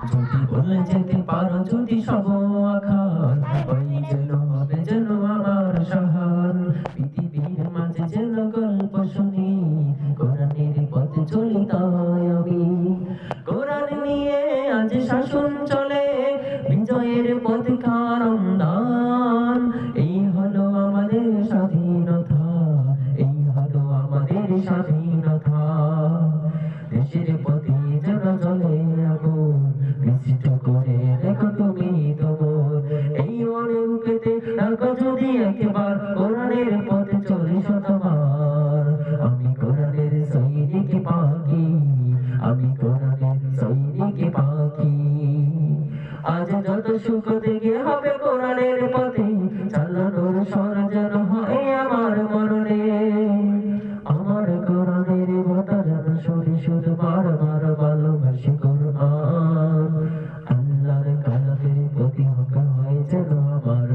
যদি বলে যেতে পারো যদি সব আখান, ওই যেন হবে যেন আমার সহান। পৃথিবীর মাঝে যেন গল্প শুনি, কোরআনের পথে চলি তাই আমি। কোরআন নিয়ে আজ শাসন চলে, বিজয়ের পথে কারণ দান। এই হলো আমাদের স্বাধীনতা, এই হলো আমাদের স্বাধীনতা। দেশের প্রতি যেন জ্বলে আগুন, বিশিষ্ট করে রেখো তুমি তবুর। এই মনে বুকেতে রাখো যদি একবার, কোরআনের পথে চলে শতবার। আমি কোরআনের সৈনিক পাখি, আমি কোরআনের সৈনিক পাখি। আজ যত সুখ দেখে হবে কোরআনের পথে, চালানোর স্বর যেন হয় আমার মরণে। আমার কোরআনের কথা যেন শুনি শুধু বারবার ভালোবাসি কোরআন। আল্লাহর কালামের প্রতি হক হয় যেন আমার